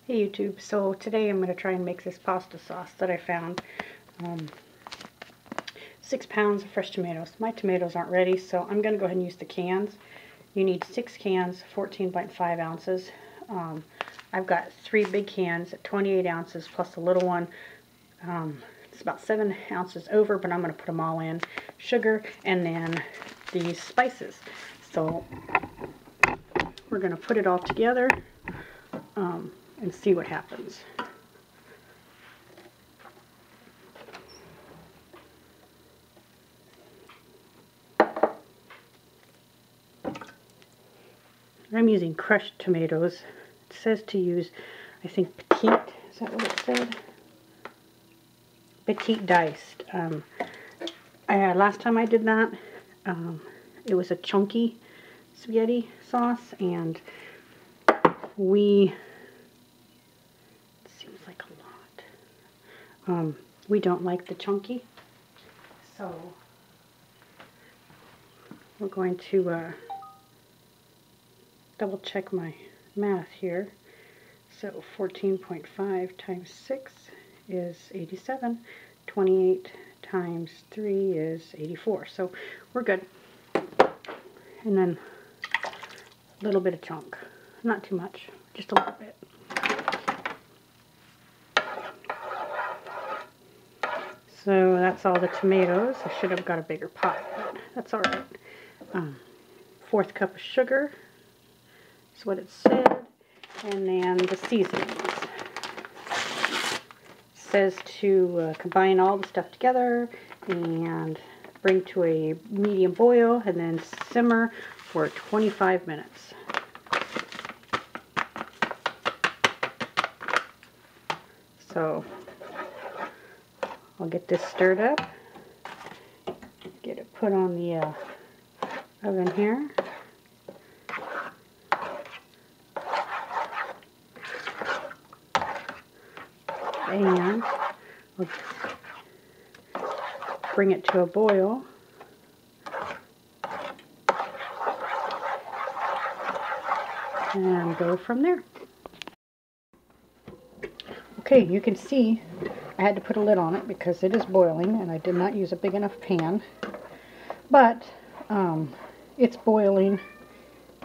Hey YouTube, so today I'm going to try and make this pasta sauce that I found. 6 pounds of fresh tomatoes. My tomatoes aren't ready, so I'm going to go ahead and use the cans. You need 6 cans, 14.5 ounces. I've got 3 big cans at 28 ounces plus a little one. It's about 7 ounces over, but I'm going to put them all in. Sugar and then these spices. So we're going to put it all together and see what happens. I'm using crushed tomatoes. It says to use, I think, petite. Is that what it said? Petite diced. Last time I did that, it was a chunky spaghetti sauce, and it seems like a lot. We don't like the chunky, so we're going to double check my math here. So 14.5 times 6 is 87. 28 times 3 is 84. So we're good. And then a little bit of chunk. Not too much, just a little bit. So that's all the tomatoes. I should have got a bigger pot, but that's all right. 1/4 cup of sugar. That's what it said. And then the seasonings. It says to combine all the stuff together and bring to a medium boil and then simmer for 25 minutes. So I'll get this stirred up, get it put on the oven here. And we'll bring it to a boil. And go from there. Okay, you can see I had to put a lid on it because it is boiling, and I did not use a big enough pan. But it's boiling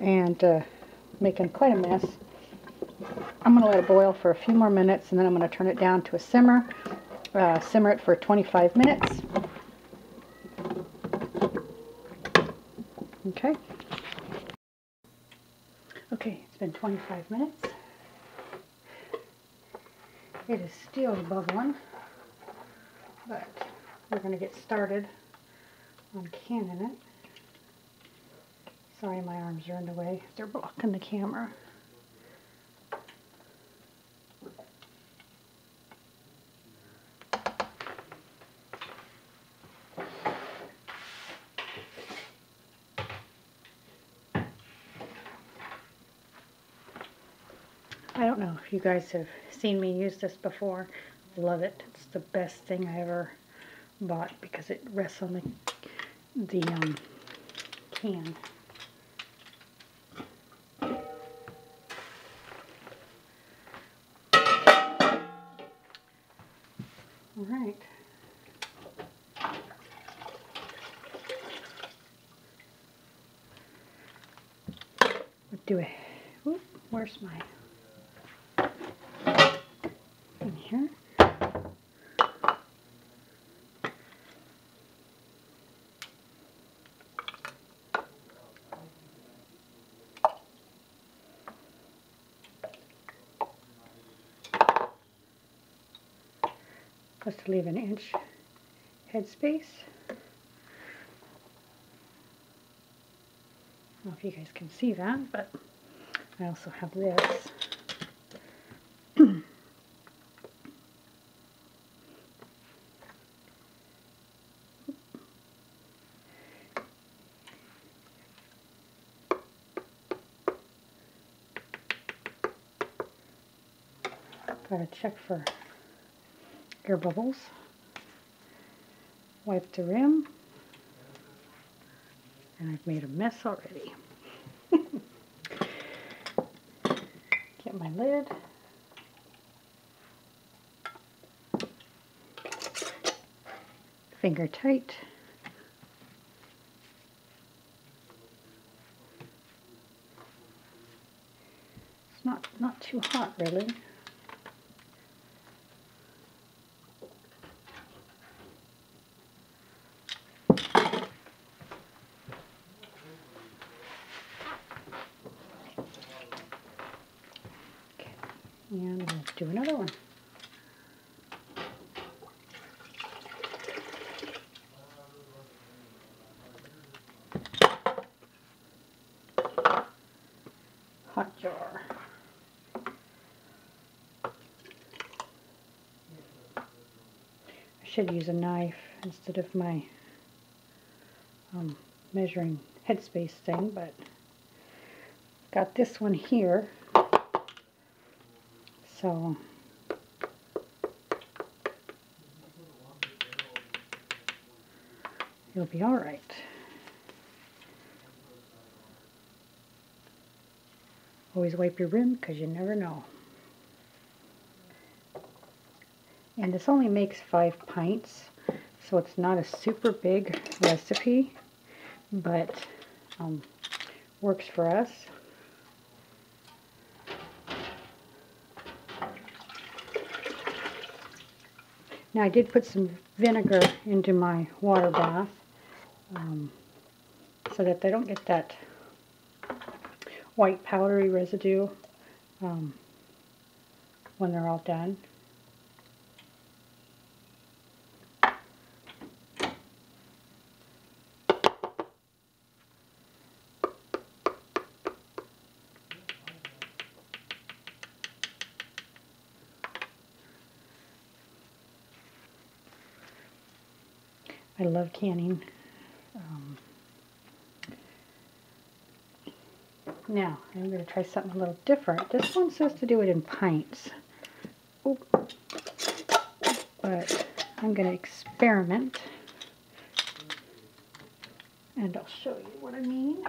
and making quite a mess. I'm going to let it boil for a few more minutes, and then I'm going to turn it down to a simmer. Simmer it for 25 minutes. Okay. Okay, it's been 25 minutes. It is still bubbling, but we're going to get started on canning it. Sorry, my arms are in the way. They're blocking the camera. I don't know if you guys have seen me use this before. Love it. It's the best thing I ever bought because it rests on the can. All right. What do I? Oop, where's my? In here. Supposed to leave an inch headspace. I don't know if you guys can see that, but I also have this. Gotta check for air bubbles. Wipe the rim. And I've made a mess already. Get my lid. finger tight. It's not too hot really. Okay. And we'll do another one. Hot jar. I should use a knife instead of my measuring headspace thing, but got this one here, so you'll be all right. Always wipe your rim because you never know. And this only makes 5 pints, so it's not a super big recipe, but works for us. Now I did put some vinegar into my water bath so that they don't get that white powdery residue when they're all done. I love canning. Now, I'm going to try something a little different. This one says to do it in pints. Oop. But I'm going to experiment. And I'll show you what I mean.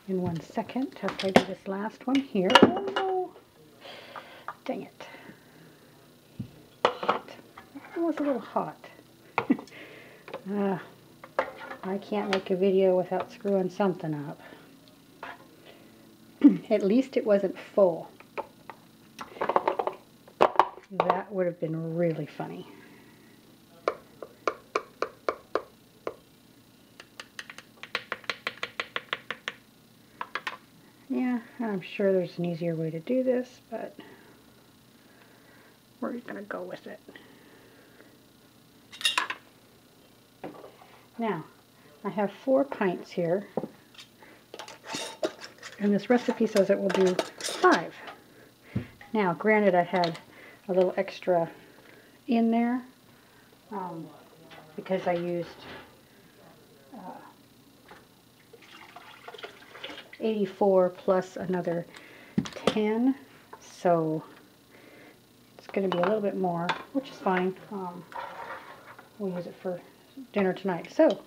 In 1 second, after I do this last one here. Oh no! Dang it. It was a little hot. I can't make a video without screwing something up. At least it wasn't full. That would have been really funny. Yeah, I'm sure there's an easier way to do this, but we're going to go with it. Now, I have 4 pints here, and this recipe says it will do 5. Now, granted, I had a little extra in there because I used 84 plus another 10, so it's going to be a little bit more, which is fine. We'll use it for dinner tonight. So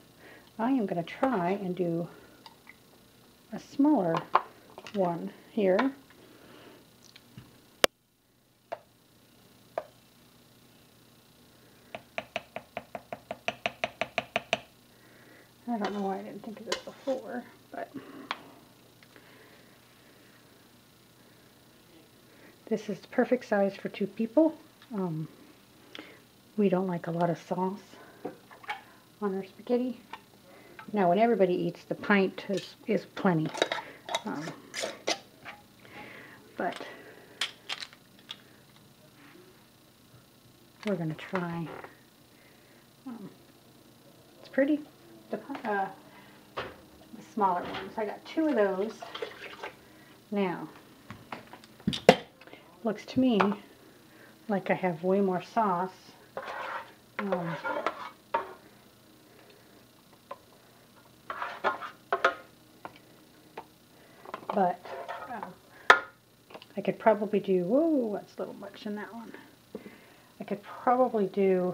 I am going to try and do a smaller one here. I don't know why I didn't think of this before, but this is the perfect size for 2 people. We don't like a lot of sauce on our spaghetti. Now, when everybody eats, the pint is plenty. But we're going to try. It's pretty. The smaller ones. I got 2 of those. Now, looks to me like I have way more sauce. But I could probably do, whoa, that's a little much in that one. I could probably do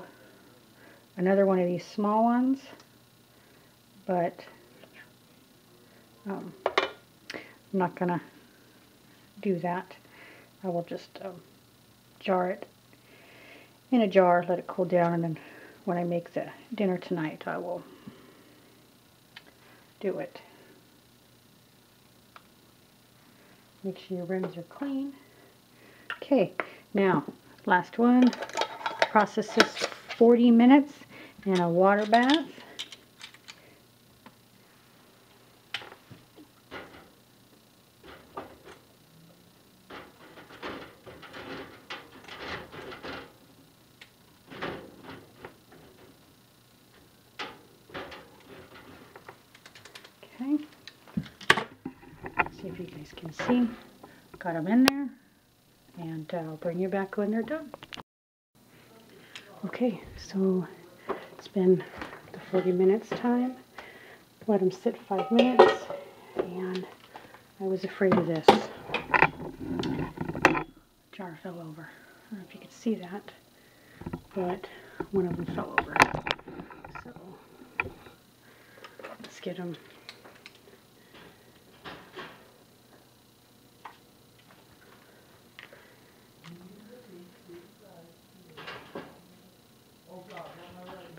another one of these small ones, but I'm not going to do that. I will just jar it in a jar, let it cool down, and then when I make the dinner tonight, I will do it. Make sure your rims are clean. Okay, now, last one. Process this 40 minutes in a water bath. Okay, see if you guys can see. Got them in there, and I'll bring you back when they're done. Okay, so it's been the 40 minutes time. Let them sit 5 minutes, and I was afraid of this. Jar fell over. I don't know if you could see that, but one of them fell over. So let's get them.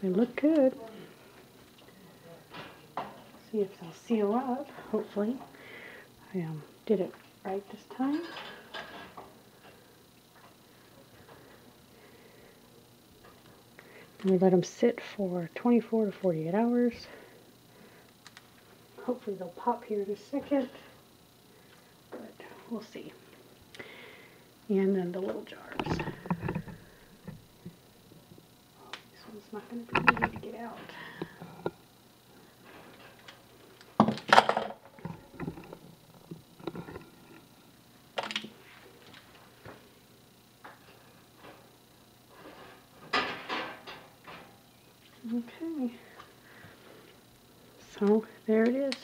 They look good. See if they'll seal up, hopefully. I did it right this time. And we let them sit for 24 to 48 hours. Hopefully they'll pop here in a second, but we'll see. And then the little jars. This one's not going to be easy to get out. Okay, so there it is,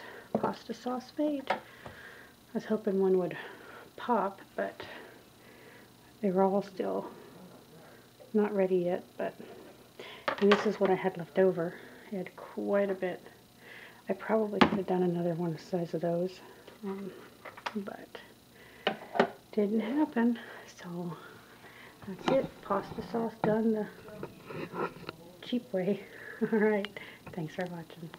pasta sauce made. I was hoping one would pop, but they were all still not ready yet. And this is what I had left over. I had quite a bit. I probably could have done another one the size of those, but didn't happen. So that's it, pasta sauce done the cheap way. Alright, thanks for watching.